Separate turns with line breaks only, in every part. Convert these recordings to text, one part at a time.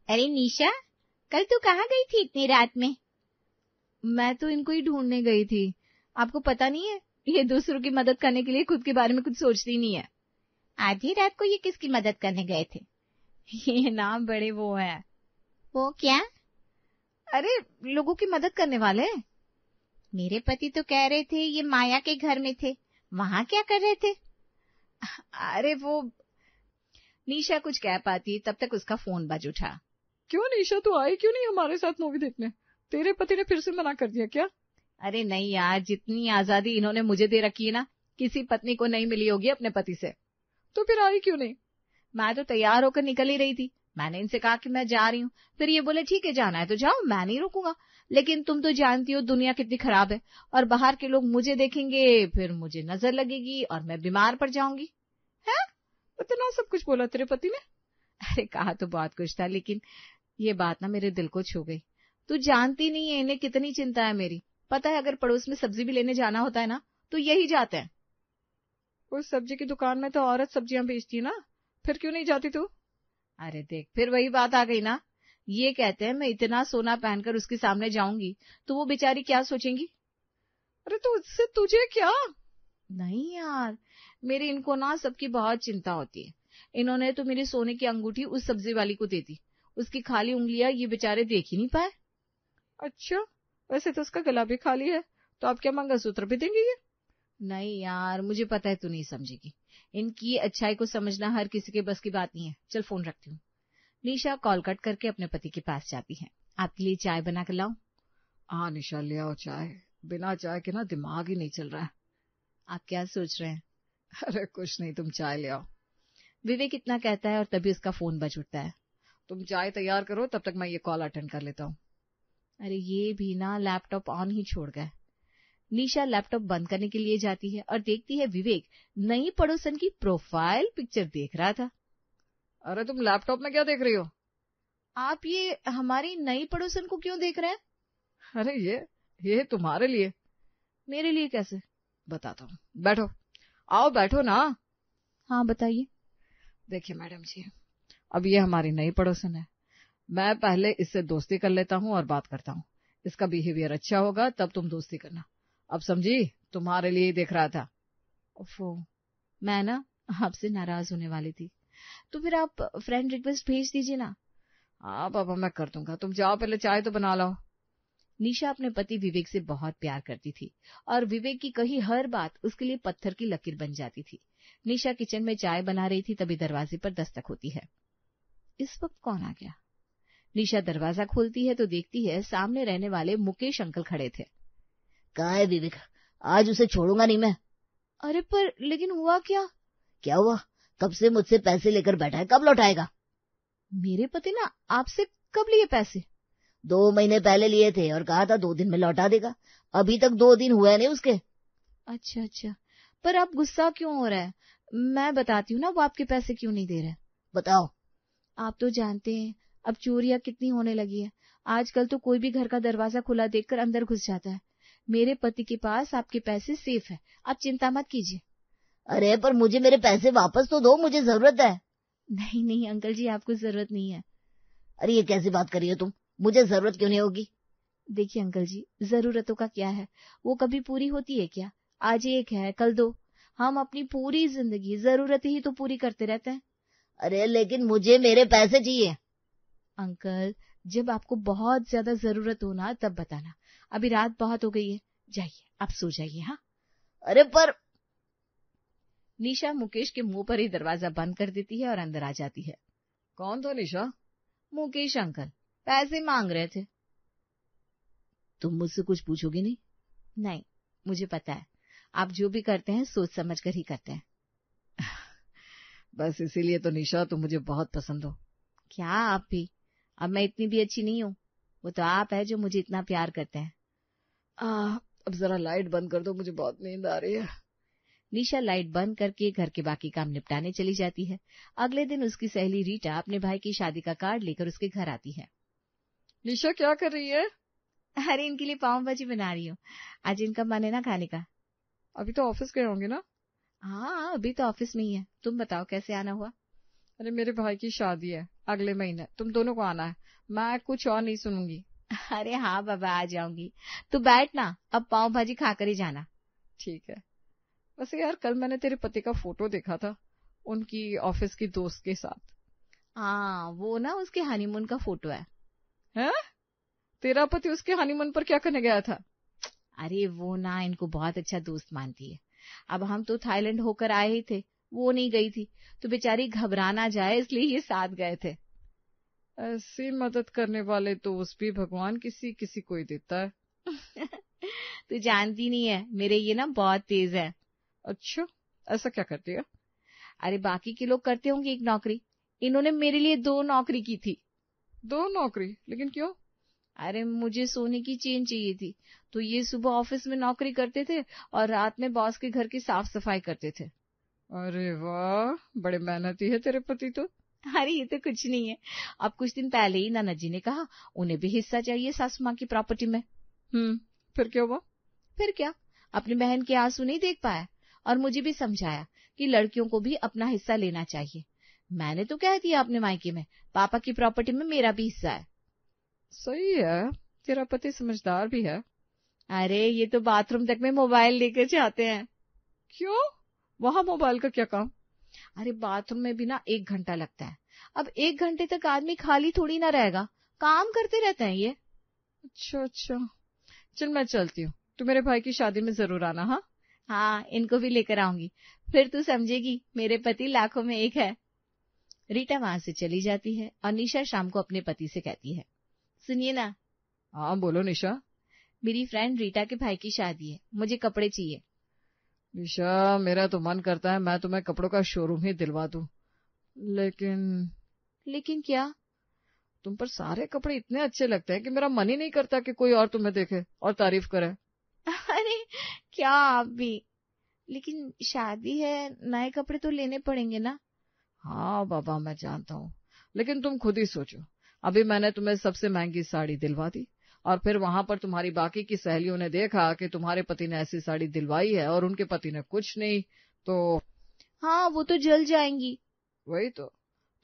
अरे निशा, कल तू कहाँ गई थी इतनी रात में?
मैं तो इनको ही ढूंढने गई थी। आपको पता नहीं है, ये दूसरों की मदद करने के लिए खुद के बारे में कुछ सोचती नहीं है।
आधी रात को ये किसकी मदद करने गए थे?
ये नाम बड़े वो है।
वो क्या?
अरे लोगों की मदद करने वाले।
मेरे पति तो कह रहे थे ये माया के घर में थे, वहां क्या कर रहे थे?
अरे वो निशा कुछ कह पाती तब तक उसका फोन बज उठा।
क्यों निशा, तू आई क्यों नहीं हमारे साथ मूवी देखने? तेरे पति ने फिर से मना कर दिया क्या?
अरे नहीं यार, जितनी आजादी इन्होंने मुझे दे रखी है ना, किसी पत्नी को नहीं मिली होगी अपने पति से।
तो फिर आई क्यों नहीं?
मैं तो तैयार होकर निकल ही रही थी। मैंने इनसे कहा कि मैं जा रही हूँ, फिर ये बोले ठीक है जाना है तो जाओ, मैं नहीं रुकूंगा। लेकिन तुम तो जानती हो दुनिया कितनी खराब है, और बाहर के लोग मुझे देखेंगे, फिर मुझे नजर लगेगी और मैं बीमार पड़ जाऊंगी।
है? इतना सब कुछ बोला तेरे पति ने?
अरे कहा तो बहुत कुछ था, लेकिन ये बात ना मेरे दिल को छू गई। तू जानती नहीं है इन्हें कितनी चिंता है मेरी। पता है अगर पड़ोस में सब्जी भी लेने जाना होता है ना तो यही जाते हैं।
उस सब्जी की दुकान में तो औरत सब्जियां बेचती है ना, फिर क्यों नहीं जाती तू?
अरे देख, फिर वही बात आ गई ना। ये कहते हैं मैं इतना सोना पहनकर उसके सामने जाऊंगी तो वो बेचारी क्या सोचेंगी।
अरे तो उससे तुझे क्या?
नहीं यार, मेरी इनको ना सबकी बहुत चिंता होती है। इन्होंने तो मेरी सोने की अंगूठी उस सब्जी वाली को दे दी, उसकी खाली उंगलियां ये बेचारे देख ही नहीं पाए।
अच्छा, वैसे तो उसका गला भी खाली है, तो आप क्या मंगलसूत्र भी देंगे ये?
नहीं यार, मुझे पता है तू नहीं समझेगी। इनकी अच्छाई को समझना हर किसी के बस की बात नहीं है। चल फोन रखती हूँ। निशा कॉल कट करके अपने पति के पास जाती है। आपके लिए चाय बना कर लाऊं?
हाँ निशा, ले आओ चाय। बिना चाय के ना दिमाग ही नहीं चल रहा है।
आप क्या सोच रहे हैं?
अरे कुछ नहीं, तुम चाय ले आओ।
विवेक इतना कहता है और तभी उसका फोन बज उठता है।
तुम चाय तैयार करो, तब तक मैं ये कॉल अटेंड कर लेता हूँ।
अरे ये भी ना लैपटॉप ऑन ही छोड़ गए। निशा लैपटॉप बंद करने के लिए जाती है और देखती है विवेक नई पड़ोसन की प्रोफाइल पिक्चर देख रहा था।
अरे तुम लैपटॉप में क्या देख रही हो?
आप ये हमारी नई पड़ोसन को क्यों देख रहे हैं?
अरे ये तुम्हारे लिए।
मेरे लिए कैसे?
बताता हूँ, बैठो। आओ बैठो ना।
हाँ बताइए।
देखिए मैडम जी, अब ये हमारी नई पड़ोसन है। मैं पहले इससे दोस्ती कर लेता हूँ और बात करता हूँ। इसका बिहेवियर अच्छा होगा तब तुम दोस्ती करना। अब समझी? तुम्हारे लिए ही देख रहा था।
ओफो, मैं ना आपसे नाराज होने वाली थी। तो फिर आप फ्रेंड रिक्वेस्ट भेज दीजिए ना।
हाँ पापा, मैं कर दूंगा। तुम जाओ पहले चाय तो बना लाओ।
निशा अपने पति विवेक से बहुत प्यार करती थी और विवेक की कही हर बात उसके लिए पत्थर की लकीर बन जाती थी। निशा किचन में चाय बना रही थी, तभी दरवाजे पर दस्तक होती है। इस वक्त कौन आ गया? निशा दरवाजा खोलती है तो देखती है सामने रहने वाले मुकेश अंकल खड़े थे।
कहाँ है विवेक? आज उसे छोड़ूंगा नहीं मैं।
अरे पर लेकिन हुआ क्या?
क्या हुआ? कब से मुझसे पैसे लेकर बैठा है, कब लौटाएगा?
मेरे पति ना आपसे कब लिए पैसे?
2 महीने पहले लिए थे और कहा था 2 दिन में लौटा देगा। अभी तक 2 दिन हुए नहीं उसके।
अच्छा, पर आप गुस्सा क्यों हो रहे हैं? मैं बताती हूँ ना वो आपके पैसे क्यों नहीं दे रहे।
बताओ।
आप तो जानते हैं अब चोरियां कितनी होने लगी है। आजकल तो कोई भी घर का दरवाजा खुला देखकर अंदर घुस जाता है। मेरे पति के पास आपके पैसे सेफ है, आप चिंता मत कीजिए।
अरे पर मुझे मेरे पैसे वापस तो दो, मुझे जरूरत है।
नहीं अंकल जी, आपको जरूरत नहीं है।
अरे ये कैसी बात कर रही हो तुम? मुझे जरूरत क्यों नहीं होगी?
देखिए अंकल जी, जरूरतों का क्या है, वो कभी पूरी होती है क्या? आज एक है कल 2। हम अपनी पूरी जिंदगी जरूरत ही तो पूरी करते रहते हैं।
अरे लेकिन मुझे मेरे पैसे चाहिए।
अंकल, जब आपको बहुत ज्यादा जरूरत हो ना तब बताना। अभी रात बहुत हो गई है, जाइए आप सो जाइए। हाँ।
अरे पर
निशा मुकेश के मुंह पर ही दरवाजा बंद कर देती है और अंदर आ जाती है।
कौन था निशा?
मुकेश अंकल पैसे मांग रहे थे।
तुम मुझसे कुछ पूछोगी नहीं?
नहीं, मुझे पता है आप जो भी करते हैं सोच समझ कर ही करते हैं।
बस इसीलिए तो निशा तुम मुझे बहुत पसंद हो।
क्या आप भी? अब मैं इतनी भी अच्छी नहीं हूँ, वो तो आप है जो मुझे इतना प्यार करते हैं।
अब जरा लाइट बंद कर दो, मुझे बहुत नींद आ रही है।
निशा लाइट बंद करके घर के बाकी काम निपटाने चली जाती है। अगले दिन उसकी सहेली रीटा अपने भाई की शादी का कार्ड लेकर उसके घर आती है।
निशा क्या कर रही है?
अरे इनके लिए पाव भाजी बना रही हूँ, आज इनका मन है ना खाने का।
अभी तो ऑफिस गए होंगे ना?
हाँ, अभी तो ऑफिस में ही है। तुम बताओ कैसे आना हुआ?
अरे मेरे भाई की शादी है अगले महीने, तुम दोनों को आना है, मैं कुछ और नहीं सुनूंगी।
अरे हाँ बाबा, आ जाऊंगी। तू बैठ ना, अब पाव भाजी खाकर ही जाना।
ठीक है। वैसे यार कल मैंने तेरे पति का फोटो देखा था उनकी ऑफिस की दोस्त के साथ।
हाँ, वो ना उसके हनीमून का फोटो है।
हैं? तेरा पति उसके हनीमून पर क्या करने गया था?
अरे वो ना इनको बहुत अच्छा दोस्त मानती है। अब हम तो थाईलैंड होकर आए ही थे, वो नहीं गई थी, तो बेचारी घबरा ना जाए इसलिए ये साथ गए थे।
ऐसी मदद करने वाले दोस्त भी भगवान किसी किसी को ही देता है।
तू जानती नहीं है, मेरे ये ना बहुत तेज है।
अच्छा, ऐसा क्या करती है?
अरे बाकी के लोग करते होंगे एक नौकरी, इन्होंने मेरे लिए 2 नौकरी की थी।
2 नौकरी? लेकिन क्यों?
अरे मुझे सोने की चेन चाहिए थी, तो ये सुबह ऑफिस में नौकरी करते थे और रात में बॉस के घर की साफ सफाई करते थे।
अरे वाह, बड़े मेहनती है तेरे पति तो।
अरे ये तो कुछ नहीं है। अब कुछ दिन पहले ही ननद जी ने कहा उन्हें भी हिस्सा चाहिए सासू माँ की प्रॉपर्टी में।
फिर क्या हुआ?
फिर क्या, अपनी बहन के आंसू नहीं देख पाया और मुझे भी समझाया कि लड़कियों को भी अपना हिस्सा लेना चाहिए। मैंने तो कह दिया अपने मायके में पापा की प्रॉपर्टी में मेरा भी हिस्सा है।
सही है, तेरा पति समझदार भी है।
अरे ये तो बाथरूम तक में मोबाइल लेकर जाते हैं।
क्यों? वहां मोबाइल का क्या काम?
अरे बाथरूम में भी ना 1 घंटा लगता है। अब 1 घंटे तक आदमी खाली थोड़ी ना रहेगा, काम करते रहते हैं ये।
अच्छा, चल मैं चलती हूँ, तू मेरे भाई की शादी में जरूर आना। हाँ
हाँ, इनको भी लेकर आऊंगी, फिर तू समझेगी मेरे पति लाखों में एक है। रीटा वहां से चली जाती है और निशा शाम को अपने पति से कहती है, सुनिए ना।
हाँ बोलो निशा।
मेरी फ्रेंड रीटा के भाई की शादी है, मुझे कपड़े चाहिए।
निशा, मेरा तो मन करता है मैं तुम्हें कपड़ों का शोरूम ही दिलवा दूं,
लेकिन क्या?
तुम पर सारे कपड़े इतने अच्छे लगते हैं कि मेरा मन ही नहीं करता कि कोई और तुम्हें देखे और तारीफ करे।
अरे क्या आप भी, लेकिन शादी है, नए कपड़े तो लेने पड़ेंगे ना।
हाँ बाबा मैं जानता हूँ, लेकिन तुम खुद ही सोचो, अभी मैंने तुम्हें सबसे महंगी साड़ी दिलवा दी और फिर वहां पर तुम्हारी बाकी की सहेलियों ने देखा कि तुम्हारे पति ने ऐसी साड़ी दिलवाई है और उनके पति ने कुछ नहीं, तो
हाँ वो तो जल जाएंगी।
वही तो,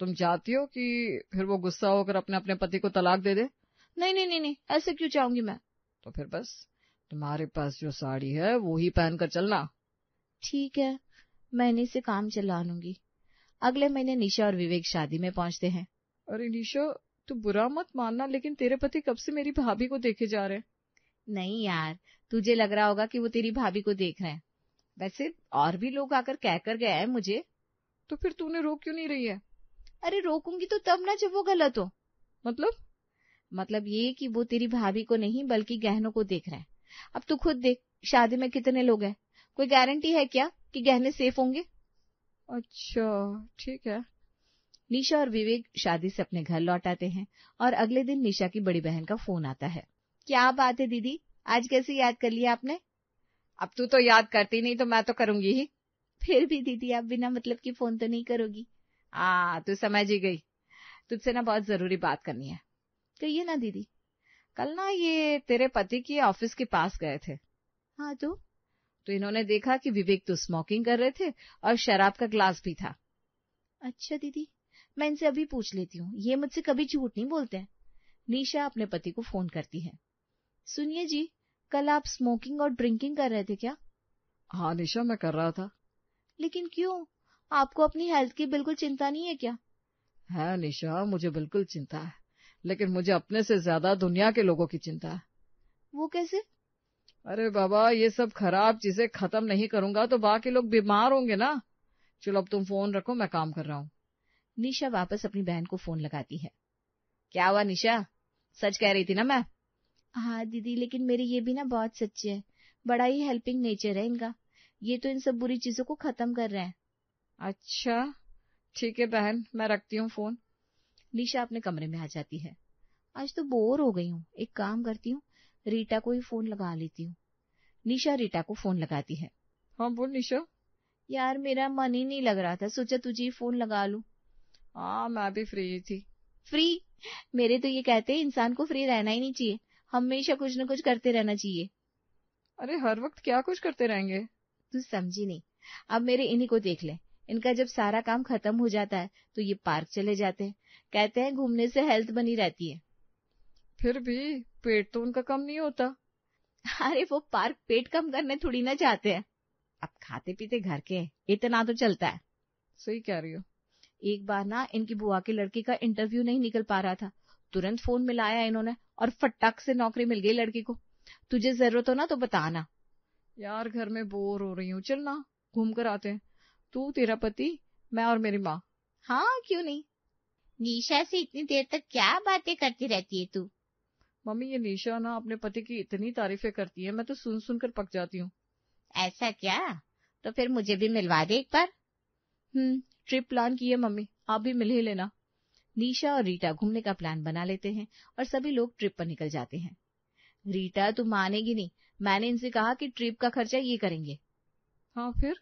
तुम चाहती हो कि फिर वो गुस्सा होकर अपने अपने पति को तलाक दे दे?
नहीं, ऐसे क्यों चाहूंगी मैं।
तो फिर बस तुम्हारे पास जो साड़ी है वो ही पहनकर चलना।
ठीक है, महीने से काम चला लूंगी। अगले महीने निशा और विवेक शादी में पहुंचते हैं।
अरे निशा, तू बुरा मत मानना, लेकिन तेरे पति कब से मेरी भाभी को देखे जा रहे हैं।
नहीं यार, तुझे लग रहा होगा कि वो तेरी भाभी को देख रहे हैं, वैसे और भी लोग आकर कहकर गए हैं मुझे।
तो फिर तूने रोक क्यों नहीं रही है?
अरे रोकूंगी तो तब ना जब वो गलत हो।
मतलब
ये कि वो तेरी भाभी को नहीं बल्कि गहनों को देख रहे हैं। अब तू खुद देख, शादी में कितने लोग हैं, कोई गारंटी है क्या कि गहने सेफ होंगे।
अच्छा ठीक है।
निशा और विवेक शादी से अपने घर लौट आते हैं और अगले दिन निशा की बड़ी बहन का फोन आता है। क्या बात है दीदी, आज कैसे याद कर लिया आपने?
अब तू तो याद करती नहीं तो मैं तो करूंगी ही।
फिर भी दीदी आप बिना मतलब की फोन तो नहीं करोगी।
तू समझ ही गई, तुझसे ना बहुत जरूरी बात करनी है।
कहिए ना दीदी।
कल ना ये तेरे पति की ऑफिस के पास गए थे।
हाँ तो
इन्होंने देखा कि विवेक तो स्मोकिंग कर रहे थे और शराब का ग्लास भी था।
अच्छा दीदी, मैं इनसे अभी पूछ लेती हूँ, ये मुझसे कभी झूठ नहीं बोलते हैं। निशा अपने पति को फोन करती है। सुनिए जी, कल आप स्मोकिंग और ड्रिंकिंग कर रहे थे क्या?
हाँ निशा, मैं कर रहा था।
लेकिन क्यों, आपको अपनी हेल्थ की बिल्कुल चिंता नहीं है क्या?
है निशा, मुझे बिल्कुल चिंता है, लेकिन मुझे अपने से ज्यादा दुनिया के लोगों की चिंता है।
वो कैसे?
अरे बाबा, ये सब खराब चीजें खत्म नहीं करूंगा तो बाकी लोग बीमार होंगे ना। चलो अब तुम फोन रखो, मैं काम कर रहा हूँ।
निशा वापस अपनी बहन को फोन लगाती है। क्या हुआ निशा, सच कह रही थी ना मैं? हाँ दीदी, लेकिन मेरे ये भी ना बहुत सच्चे है, बड़ा ही हेल्पिंग नेचर है इनका, ये तो इन सब बुरी चीजों को खत्म कर रहे हैं।
अच्छा ठीक है बहन, मैं रखती हूँ फोन।
निशा अपने कमरे में आ जाती है। आज तो बोर हो गई हूँ, एक काम करती हूँ, रीटा को ही फोन लगा लेती हूँ। निशा रीटा को फोन लगाती है।
हाँ बोल निशा।
यार मेरा मन ही नहीं लग रहा था, सोचा तुझे ही फोन लगा लूं।
हाँ मैं भी फ्री थी।
फ्री? मेरे तो ये कहते हैं इंसान को फ्री रहना ही नहीं चाहिए, हमेशा कुछ न कुछ करते रहना चाहिए।
अरे हर वक्त क्या कुछ करते रहेंगे?
तू समझी नहीं, अब मेरे इन्हीं को देख ले, इनका जब सारा काम खत्म हो जाता है तो ये पार्क चले जाते हैं। कहते हैं घूमने से हेल्थ बनी रहती है।
फिर भी पेट तो उनका कम नहीं होता।
अरे वो पार्क पेट कम करने थोड़ी ना चाहते हैं। अब खाते पीते घर के इतना तो चलता है।
सही कह रही हो।
एक बार ना इनकी बुआ के लड़के का इंटरव्यू नहीं निकल पा रहा था, तुरंत फोन मिलाया इन्होंने और फटाक से नौकरी मिल गई लड़की को। तुझे जरूरत हो ना तो बताना।
यार घर में बोर हो रही हूँ, चलना घूम कर आते हैं। तू, तेरा पति, मैं और मेरी माँ।
हाँ क्यों नहीं।
निशा से इतनी देर तक क्या बातें करती रहती है तू?
मम्मी ये निशा ना अपने पति की इतनी तारीफें करती है, मैं तो सुन सुनकर पक जाती हूँ।
ऐसा क्या? तो फिर मुझे भी मिलवा दे एक बार।
ट्रिप प्लान की है मम्मी, आप भी मिल ही लेना। निशा और रीटा घूमने का प्लान बना लेते हैं और सभी लोग ट्रिप पर निकल जाते हैं। रीटा तू मानेगी नहीं, मैंने इनसे कहा कि ट्रिप का खर्चा ये करेंगे।
हाँ फिर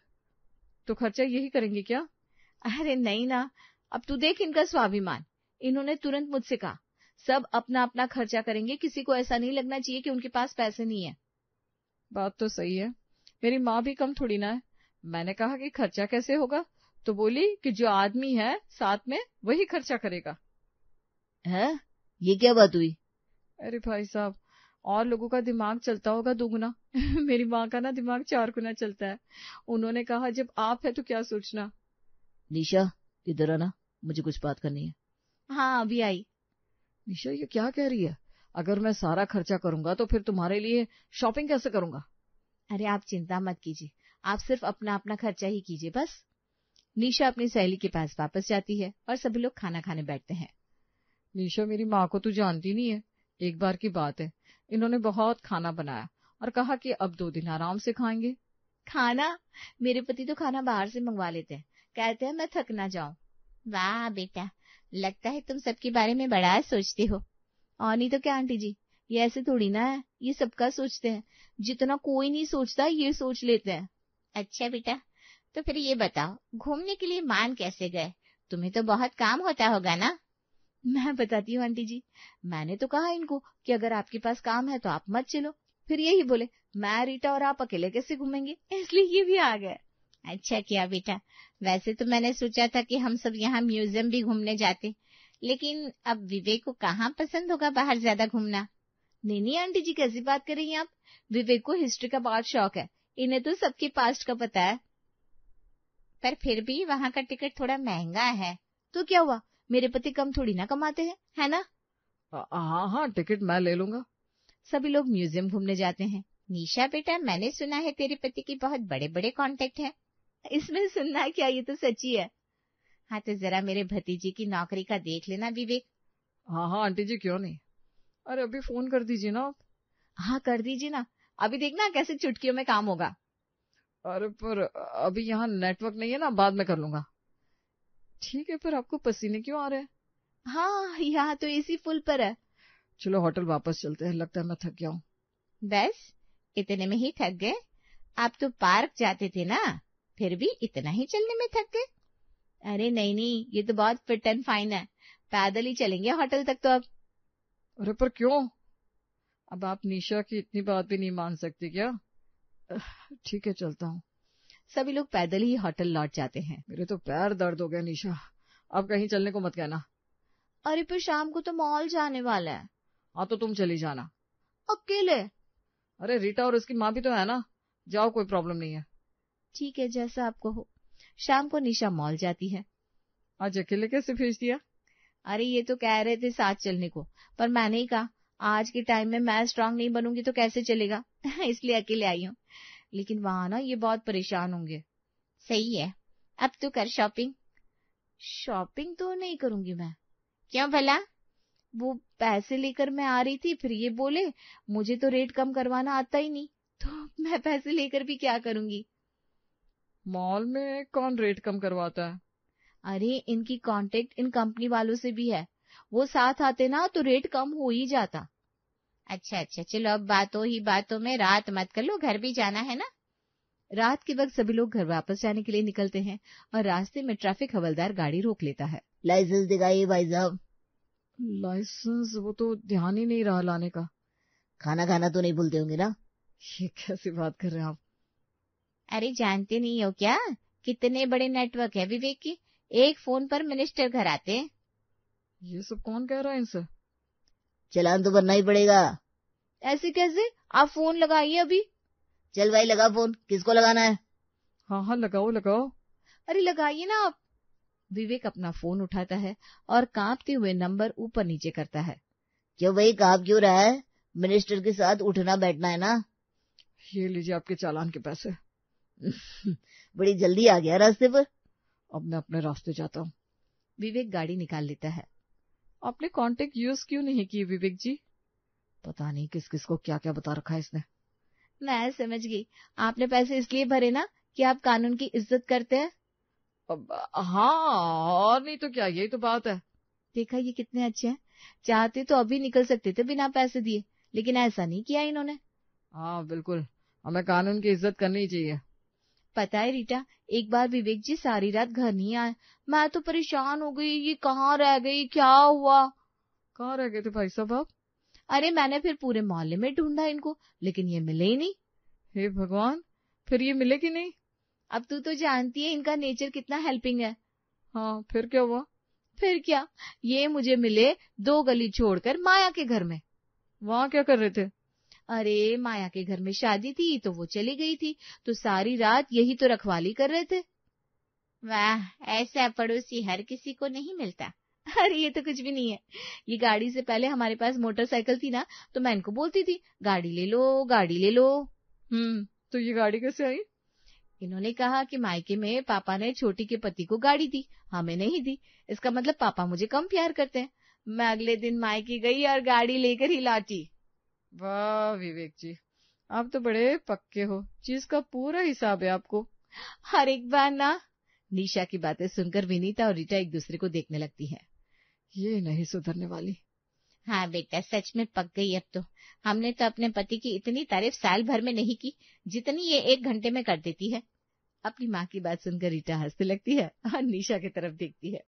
तो खर्चा यही करेंगे क्या?
अरे नहीं ना, अब तू देख इनका स्वाभिमान। इन्होंने तुरंत मुझसे कहा सब अपना अपना खर्चा करेंगे, किसी को ऐसा नहीं लगना चाहिए कि उनके पास पैसे नहीं है।
बात तो सही है, मेरी माँ भी कम थोड़ी ना है। मैंने कहा कि खर्चा कैसे होगा, तो बोली कि जो आदमी है साथ में वही खर्चा करेगा।
है ये क्या बात हुई?
अरे भाई साहब, और लोगों का दिमाग चलता होगा दुगुना मेरी माँ का ना दिमाग 4 गुना चलता है। उन्होंने कहा जब आप है तो क्या सोचना।
निशा इधर आना, मुझे कुछ बात करनी है।
हाँ अभी आई।
निशा ये क्या कह रही है? अगर मैं सारा खर्चा करूंगा तो फिर तुम्हारे लिए शॉपिंग कैसे करूंगा?
अरे आप चिंता मत कीजिए, आप सिर्फ अपना अपना खर्चा ही कीजिए बस। निशा अपनी सहेली के पास वापस जाती है और सभी लोग खाना खाने बैठते हैं।
निशा मेरी माँ को तू जानती नहीं है। एक बार की बात है, इन्होंने बहुत खाना बनाया और कहा कि अब 2 दिन आराम से खाएंगे।
खाना? मेरे पति तो खाना बाहर से मंगवा लेते हैं, कहते हैं मैं थक ना जाऊं।
वाह बेटा, लगता है तुम सबके बारे में बड़ा सोचते हो।
और नहीं तो क्या आंटी जी, ये ऐसे थोड़ी ना है, ये सबका सोचते हैं। जितना कोई नहीं सोचता ये सोच लेते हैं।
अच्छा बेटा, तो फिर ये बताओ, घूमने के लिए मान कैसे गए? तुम्हें तो बहुत काम होता होगा ना?
मैं बताती हूँ आंटी जी, मैंने तो कहा इनको कि अगर आपके पास काम है तो आप मत चलो। फिर यही बोले मैं रीटा और आप अकेले कैसे घूमेंगे, इसलिए ये भी आ गए।
अच्छा किया बेटा, वैसे तो मैंने सोचा था कि हम सब यहाँ म्यूजियम भी घूमने जाते, लेकिन अब विवेक को कहाँ पसंद होगा बाहर ज्यादा घूमना।
नहीं आंटी जी, कैसी बात कर रही हैं आप? विवेक को हिस्ट्री का बहुत शौक है, इन्हें तो सबके पास्ट का पता है।
पर फिर भी वहाँ का टिकट थोड़ा महंगा है।
तो क्या हुआ, मेरे पति कम थोड़ी ना कमाते हैं, है ना?
हाँ हाँ, टिकट मैं ले लूंगा।
सभी लोग म्यूजियम घूमने जाते हैं।
निशा बेटा, मैंने सुना है तेरे पति की बहुत बड़े बड़े कॉन्टेक्ट हैं।
इसमें सुनना क्या, ये तो सच्ची है।
हाँ तो जरा मेरे भतीजे की नौकरी का देख लेना विवेक।
हाँ हाँ आंटी जी, क्यों नहीं। अरे अभी फोन कर दीजिए ना आप।
हाँ कर दीजिए ना, अभी देखना कैसे चुटकियों में काम होगा।
अरे पर अभी यहाँ नेटवर्क नहीं है ना, बाद में कर लूंगा। ठीक है, पर आपको पसीने क्यों आ रहे हैं?
हाँ यहाँ तो एसी फुल पर है।
चलो होटल वापस चलते हैं, लगता है मैं थक गया हूँ।
बस इतने में ही थक गए? आप तो पार्क जाते थे ना, फिर भी इतना ही चलने में थक गए?
अरे नहीं, ये तो बहुत फिट एंड फाइन है, पैदल ही चलेंगे होटल तक तो अब।
अरे पर क्यों? अब आप निशा की इतनी बात भी नहीं मान सकती क्या? ठीक है चलता हूँ।
सभी लोग पैदल ही होटल लौट जाते हैं।
मेरे तो पैर दर्द हो गए निशा, अब कहीं चलने को मत कहना।
अरे पर शाम को तो मॉल जाने वाला है।
हाँ तो तुम चली जाना।
अकेले?
अरे रीटा और उसकी माँ भी तो है ना, जाओ कोई प्रॉब्लम नहीं है।
ठीक है जैसा आपको हो। शाम को निशा मॉल जाती है।
आज अकेले कैसे भेज दिया?
अरे ये तो कह रहे थे साथ चलने को, पर मैंने ही कहा आज के टाइम में मैं स्ट्रांग नहीं बनूंगी तो कैसे चलेगा इसलिए अकेले आई हूँ। लेकिन वहां ना ये बहुत परेशान होंगे।
सही है, अब तू कर शॉपिंग।
शॉपिंग तो नहीं करूंगी मैं।
क्यों भला?
वो पैसे लेकर मैं आ रही थी, फिर ये बोले मुझे तो रेट कम करवाना आता ही नहीं, तो मैं पैसे लेकर भी क्या करूंगी।
मॉल में कौन रेट कम करवाता है?
अरे इनकी कांटेक्ट इन कंपनी वालों से भी है, वो साथ आते ना तो रेट कम हो ही जाता।
अच्छा चलो, अब बातों ही बातों में रात मत कर लो, घर भी जाना है ना।
रात के वक्त सभी लोग घर वापस जाने के लिए निकलते हैं और रास्ते में ट्रैफिक हवलदार गाड़ी रोक लेता है।
लाइसेंस दिखाइए भाई साहब।
लाइसेंस? वो तो ध्यान ही नहीं रहा लाने का।
खाना खाना तो नहीं भूलते होंगे ना?
ये कैसी बात कर रहे हैं आप?
अरे जानते नहीं हो क्या, कितने बड़े नेटवर्क है विवेक की, एक फोन पर मिनिस्टर घर आते हैं।
ये सब कौन कह रहा है इनसे?
चालान तो भरना ही पड़ेगा।
ऐसे कैसे? आप फोन लगाइए अभी।
चल भाई लगा फोन, किसको लगाना है?
हाँ हाँ लगाओ लगाओ।
अरे लगाइए ना आप। विवेक अपना फोन उठाता है और कांपते हुए नंबर ऊपर नीचे करता है।
क्यों भाई, कांप क्यों रहा है? मिनिस्टर के साथ उठना बैठना है ना।
ये लीजिए आपके चालान के पैसे।
बड़ी जल्दी आ गया रास्ते पर।
अब मैं अपने रास्ते जाता हूँ।
विवेक गाड़ी निकाल लेता है।
आपने कांटेक्ट यूज क्यों नहीं की विवेक जी? पता नहीं किस किस को क्या क्या बता रखा है इसने।
मैं समझ गई, आपने पैसे इसलिए भरे ना कि आप कानून की इज्जत करते हैं।
अब हाँ, और नहीं तो क्या, यही तो बात है।
देखा ये कितने अच्छे हैं, चाहते तो अभी निकल सकते थे बिना पैसे दिए, लेकिन ऐसा नहीं किया इन्होंने।
हाँ बिल्कुल, हमें कानून की इज्जत करनी चाहिए।
पता है रीटा, एक बार विवेक जी सारी रात घर नहीं आए। मैं तो परेशान हो गई, ये कहाँ रह गई, क्या हुआ?
कहाँ रह गए थे भाई साहब आप?
अरे मैंने फिर पूरे मोहल्ले में ढूंढा इनको, लेकिन ये मिले ही नहीं।
हे भगवान, फिर ये मिले कि नहीं?
अब तू तो जानती है इनका नेचर कितना हेल्पिंग है।
हाँ फिर क्या हुआ?
फिर क्या, ये मुझे मिले 2 गली छोड़कर माया के घर में।
वहाँ क्या कर रहे थे?
अरे माया के घर में शादी थी तो वो चली गई थी, तो सारी रात यही तो रखवाली कर रहे थे।
वाह, ऐसा पड़ोसी हर किसी को नहीं मिलता।
अरे ये तो कुछ भी नहीं है। ये गाड़ी से पहले हमारे पास मोटरसाइकिल थी ना, तो मैं इनको बोलती थी गाड़ी ले लो गाड़ी ले लो।
तो ये गाड़ी कैसे आई?
इन्होंने कहा कि मायके में पापा ने छोटी के पति को गाड़ी दी, हमें नहीं दी, इसका मतलब पापा मुझे कम प्यार करते हैं। मैं अगले दिन मायके गई और गाड़ी लेकर ही लौटी।
वाह विवेक जी, आप तो बड़े पक्के हो, चीज का पूरा हिसाब है आपको।
हर एक बार ना। निशा की बातें सुनकर विनीता और रीटा एक दूसरे को देखने लगती है।
ये नहीं सुधरने वाली।
हाँ बेटा, सच में पक गई अब तो। हमने तो अपने पति की इतनी तारीफ साल भर में नहीं की जितनी ये 1 घंटे में कर देती है।
अपनी माँ की बात सुनकर रीटा हंसने लगती है और निशा की तरफ देखती है।